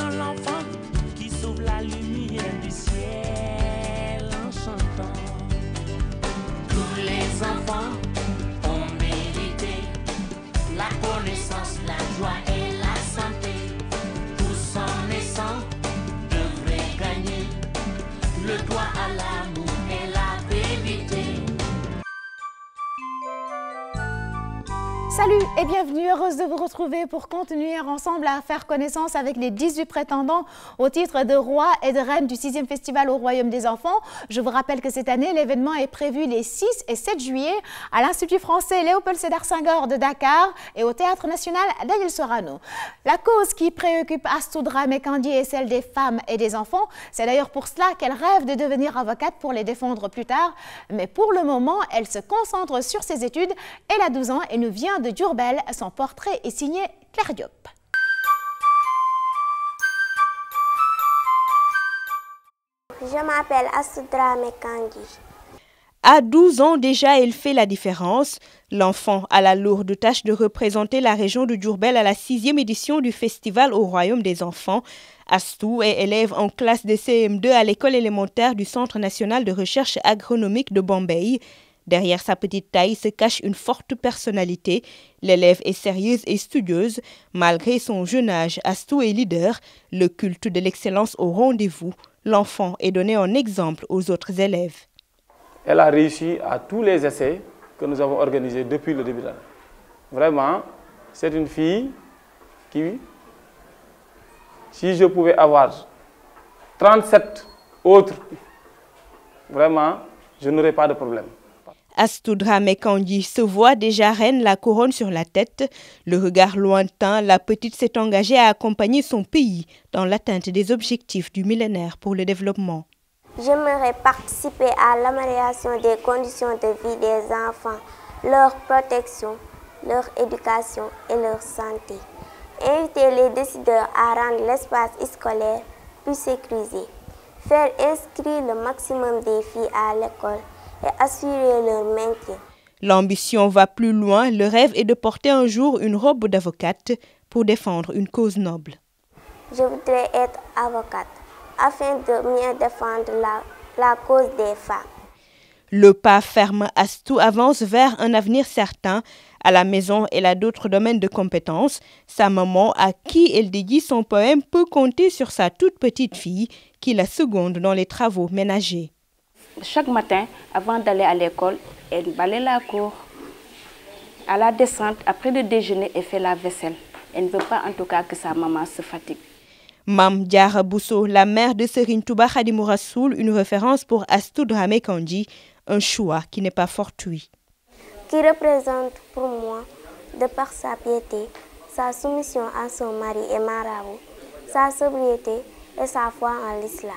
devant l'enfant qui sauve la lumière du ciel en chantant. Tous les enfants ont mérité la connaissance, la joie et la santé. Tous en naissant devraient gagner le droit à l'amour et la vérité. Salut et bienvenue, heureuse de vous retrouver pour continuer ensemble à faire connaissance avec les 18 prétendants au titre de roi et de reine du 6e festival au Royaume des Enfants. Je vous rappelle que cette année, l'événement est prévu les 6 et 7 juillet à l'Institut français Léopold Sédar Senghor de Dakar et au Théâtre national Daniel Sorano. La cause qui préoccupe Astou Dramé Kandji est celle des femmes et des enfants. C'est d'ailleurs pour cela qu'elle rêve de devenir avocate pour les défendre plus tard. Mais pour le moment, elle se concentre sur ses études. Elle a 12 ans et nous vient de Diourbel. Son portrait est signé Claire Diop. Je m'appelle Astou Dramé Kandji. À 12 ans déjà, elle fait la différence. L'enfant a la lourde tâche de représenter la région de Diourbel à la 6e édition du Festival au Royaume des Enfants. Astou est élève en classe de CM2 à l'école élémentaire du Centre national de recherche agronomique de Bombay. Derrière sa petite taille se cache une forte personnalité. L'élève est sérieuse et studieuse. Malgré son jeune âge, Astou est leader. Le culte de l'excellence au rendez-vous. L'enfant est donné en exemple aux autres élèves. Elle a réussi à tous les essais que nous avons organisés depuis le début de l'année. Vraiment, c'est une fille qui, si je pouvais avoir 37 autres, vraiment, je n'aurais pas de problème. Astou Dramé Kandji se voit déjà reine, la couronne sur la tête. Le regard lointain, la petite s'est engagée à accompagner son pays dans l'atteinte des objectifs du millénaire pour le développement. J'aimerais participer à l'amélioration des conditions de vie des enfants, leur protection, leur éducation et leur santé. Inviter les décideurs à rendre l'espace scolaire plus sécurisé. Faire inscrire le maximum des filles à l'école et assurer leur maintien. L'ambition va plus loin. Le rêve est de porter un jour une robe d'avocate pour défendre une cause noble. Je voudrais être avocate afin de mieux défendre la cause des femmes. Le pas ferme, Astou avance vers un avenir certain. À la maison, elle a d'autres domaines de compétences. Sa maman, à qui elle dédie son poème, peut compter sur sa toute petite fille qui la seconde dans les travaux ménagers. Chaque matin, avant d'aller à l'école, elle balaye la cour. À la descente, après le déjeuner, elle fait la vaisselle. Elle ne veut pas en tout cas que sa maman se fatigue. Mame Diarra Bousso, la mère de Serigne Touba Khadimou Rassoul, une référence pour Astou Dramé Kandji, un choix qui n'est pas fortuit. Qui représente pour moi, de par sa piété, sa soumission à son mari et marabout, sa sobriété et sa foi en l'islam.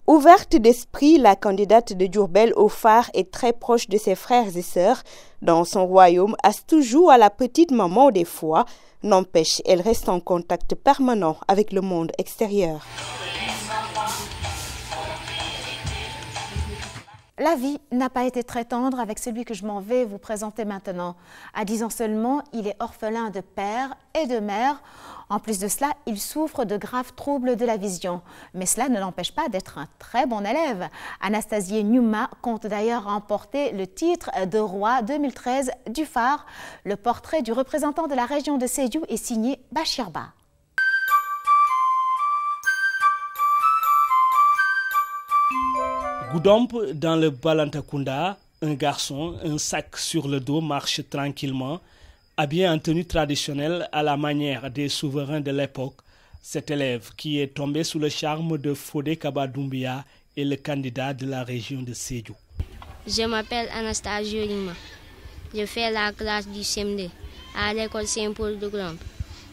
Ouverte d'esprit, la candidate de Diourbel au phare est très proche de ses frères et sœurs. Dans son royaume, Astou joue à la petite maman des fois. N'empêche, elle reste en contact permanent avec le monde extérieur. La vie n'a pas été très tendre avec celui que je m'en vais vous présenter maintenant. À 10 ans seulement, il est orphelin de père et de mère. En plus de cela, il souffre de graves troubles de la vision. Mais cela ne l'empêche pas d'être un très bon élève. Anastasie Numa compte d'ailleurs remporter le titre de roi 2013 du phare. Le portrait du représentant de la région de Sédhiou est signé Bachirba. Goudomp, dans le Balantakunda, un garçon, un sac sur le dos, marche tranquillement, habillé en tenue traditionnelle à la manière des souverains de l'époque. Cet élève qui est tombé sous le charme de Fodé Kaba Doumbia est le candidat de la région de Sédhiou. Je m'appelle Anastasie Numa. Je fais la classe du CM2 à l'école Saint-Paul de Goudomp.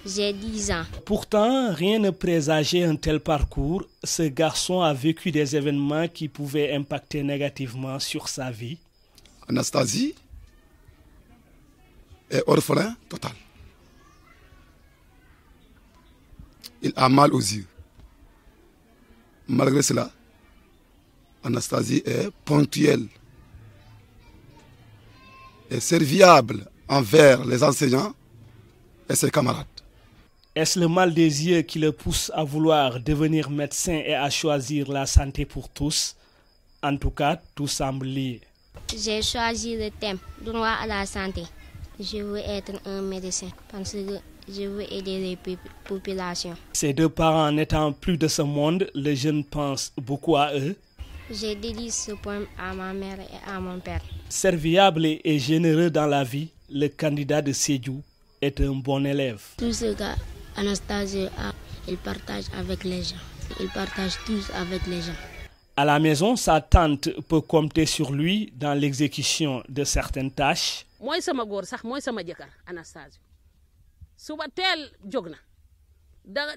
J'ai 10 ans. Pourtant, rien ne présageait un tel parcours. Ce garçon a vécu des événements qui pouvaient impacter négativement sur sa vie. Anastasie est orphelin total. Il a mal aux yeux. Malgré cela, Anastasie est ponctuelle et serviable envers les enseignants et ses camarades. Est-ce le mal des yeux qui le pousse à vouloir devenir médecin et à choisir la santé pour tous? En tout cas, tout semble lié. J'ai choisi le thème droit à la santé. Je veux être un médecin parce que je veux aider les populations. Ses deux parents n'étant plus de ce monde, le jeune pense beaucoup à eux. J'ai dédié ce poème à ma mère et à mon père. Serviable et généreux dans la vie, le candidat de Sédhiou est un bon élève. Tout ce qu'Anastasie a, il partage avec les gens. Il partage tous avec les gens. À la maison, sa tante peut compter sur lui dans l'exécution de certaines tâches. Moi sama góor sax mooy sama jëkkër Anastasie suba teel jóg na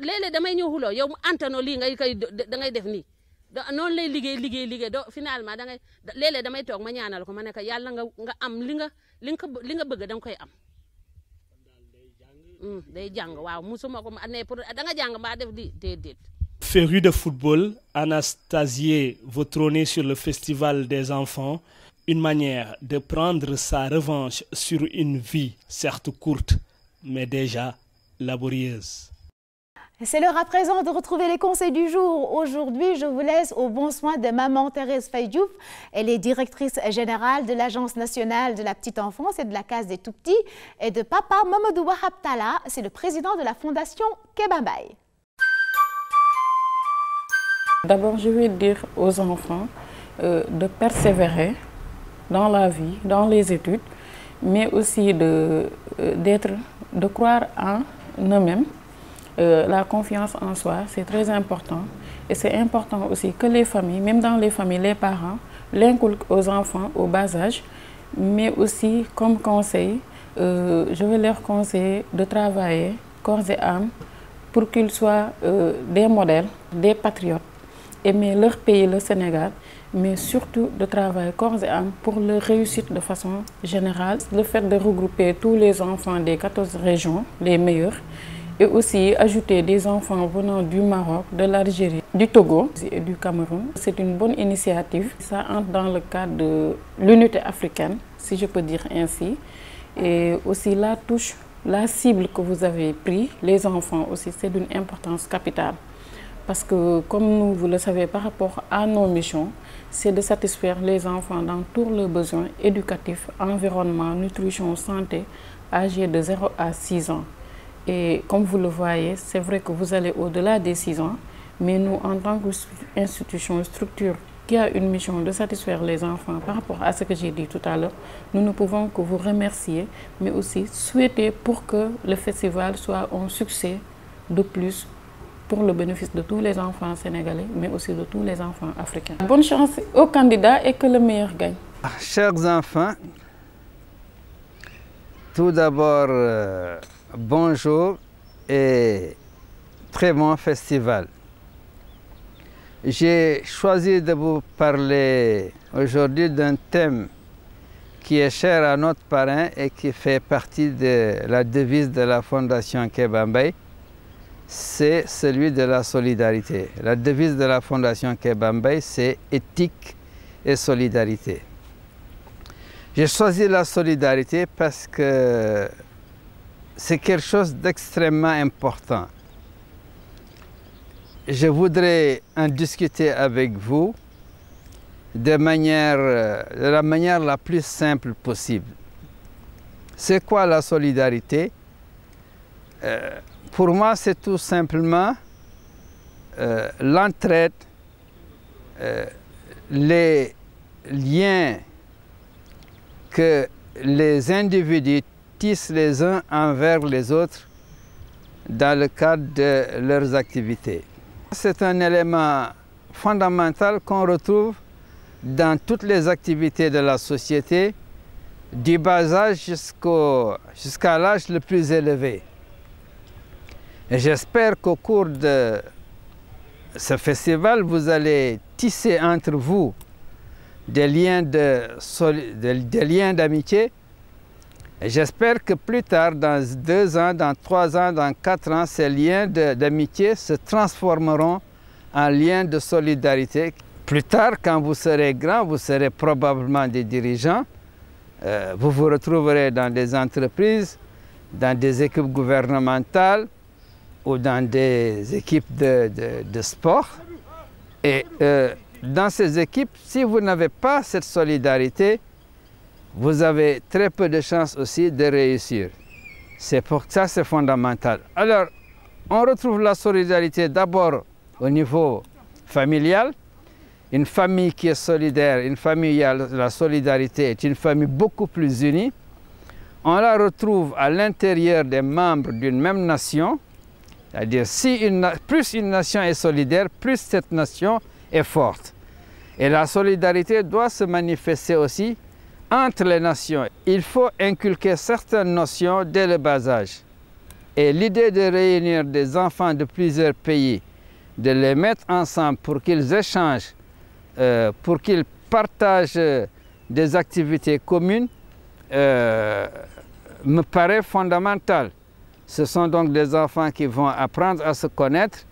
léeg-léeg damay ñëw xuloo yow antano lii ngay koy da ngay def nii noonu lay liggéey do finalement da ngay léeg-léeg damay toog ma ñaanal ko ma ne ko yàlla nga am li nga bëgg da nga koy am day jàng waaw musuma ko ne pour da nga jàng mbaa def di déedéet. Férue de football, Anastasie veut trôner sur le festival des enfants, une manière de prendre sa revanche sur une vie certes courte, mais déjà laborieuse. C'est l'heure à présent de retrouver les conseils du jour. Aujourd'hui, je vous laisse au bon soin de maman Thérèse Faye Diouf. Elle est directrice générale de l'Agence nationale de la petite enfance et de la case des tout-petits, et de papa Mamadou Wahab Talla, c'est le président de la fondation Kéba Mbaye. D'abord, je vais dire aux enfants de persévérer dans la vie, dans les études, mais aussi de croire en eux-mêmes. La confiance en soi, c'est très important. Et c'est important aussi que les familles, même dans les familles, les parents, l'inculquent aux enfants au bas âge, mais aussi comme conseil, je vais leur conseiller de travailler corps et âme pour qu'ils soient des modèles, des patriotes, aimer leur pays, le Sénégal, mais surtout de travailler corps et âme pour leur réussite de façon générale. Le fait de regrouper tous les enfants des 14 régions, les meilleurs, et aussi ajouter des enfants venant du Maroc, de l'Algérie, du Togo et du Cameroun, c'est une bonne initiative. Ça entre dans le cadre de l'unité africaine, si je peux dire ainsi, et aussi la touche, la cible que vous avez prise, les enfants aussi, c'est d'une importance capitale. Parce que, comme vous le savez, par rapport à nos missions, c'est de satisfaire les enfants dans tous leurs besoins éducatifs, environnement, nutrition, santé, âgés de 0 à 6 ans. Et comme vous le voyez, c'est vrai que vous allez au-delà des 6 ans, mais nous, en tant qu'institution, structure qui a une mission de satisfaire les enfants par rapport à ce que j'ai dit tout à l'heure, nous ne pouvons que vous remercier, mais aussi souhaiter pour que le festival soit un succès de plus pour le bénéfice de tous les enfants sénégalais, mais aussi de tous les enfants africains. Bonne chance aux candidats et que le meilleur gagne. Chers enfants, tout d'abord, bonjour et très bon festival. J'ai choisi de vous parler aujourd'hui d'un thème qui est cher à notre parrain et qui fait partie de la devise de la Fondation Kéba Mbaye. C'est celui de la solidarité. La devise de la Fondation Kéba Mbaye, c'est éthique et solidarité. J'ai choisi la solidarité parce que c'est quelque chose d'extrêmement important. Je voudrais en discuter avec vous de la manière la plus simple possible. C'est quoi la solidarité? Pour moi, c'est tout simplement l'entraide, les liens que les individus tissent les uns envers les autres dans le cadre de leurs activités. C'est un élément fondamental qu'on retrouve dans toutes les activités de la société, du bas âge jusqu'à l'âge le plus élevé. J'espère qu'au cours de ce festival, vous allez tisser entre vous des liens d'amitié. J'espère que plus tard, dans 2 ans, dans 3 ans, dans 4 ans, ces liens d'amitié se transformeront en liens de solidarité. Plus tard, quand vous serez grand, vous serez probablement des dirigeants. Vous vous retrouverez dans des entreprises, dans des équipes gouvernementales, ou dans des équipes de sport. Et dans ces équipes, si vous n'avez pas cette solidarité, vous avez très peu de chances aussi de réussir. C'est pour ça que c'est fondamental. Alors, on retrouve la solidarité d'abord au niveau familial. Une famille qui est solidaire, une famille où la solidarité est une famille beaucoup plus unie. On la retrouve à l'intérieur des membres d'une même nation. C'est-à-dire, plus une nation est solidaire, plus cette nation est forte. Et la solidarité doit se manifester aussi entre les nations. Il faut inculquer certaines notions dès le bas âge. Et l'idée de réunir des enfants de plusieurs pays, de les mettre ensemble pour qu'ils échangent, pour qu'ils partagent des activités communes, me paraît fondamental. Ce sont donc des enfants qui vont apprendre à se connaître,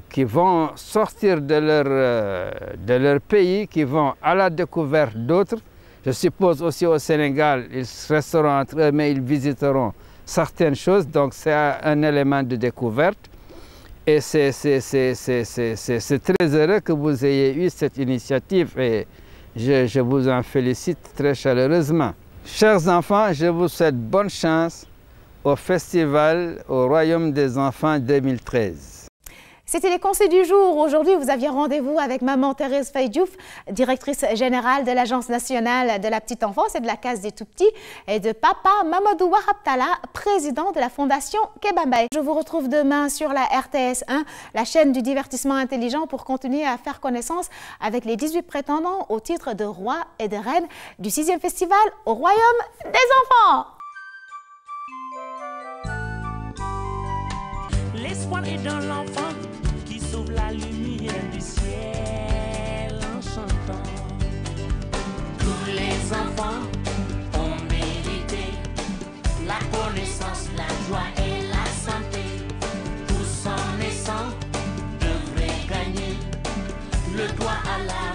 qui vont sortir de leur pays, qui vont à la découverte d'autres. Je suppose aussi au Sénégal, ils resteront entre eux, mais ils visiteront certaines choses, donc c'est un élément de découverte. Et c'est très heureux que vous ayez eu cette initiative et je vous en félicite très chaleureusement. Chers enfants, je vous souhaite bonne chance au Festival au Royaume des Enfants 2013. C'était les conseils du jour. Aujourd'hui, vous aviez rendez-vous avec Maman Thérèse Faye Diouf, directrice générale de l'Agence nationale de la petite enfance et de la case des tout-petits, et de Papa Mamadou Wahab Talla, président de la Fondation Kéba Mbaye. Je vous retrouve demain sur la RTS 1, la chaîne du divertissement intelligent, pour continuer à faire connaissance avec les 18 prétendants au titre de roi et de reine du 6e festival au Royaume des enfants. L'espoir est dans l'enfant qui sauve la lumière du ciel en chantant. Tous les enfants ont mérité la connaissance, la joie et la santé. Tous en naissant devraient gagner le droit à la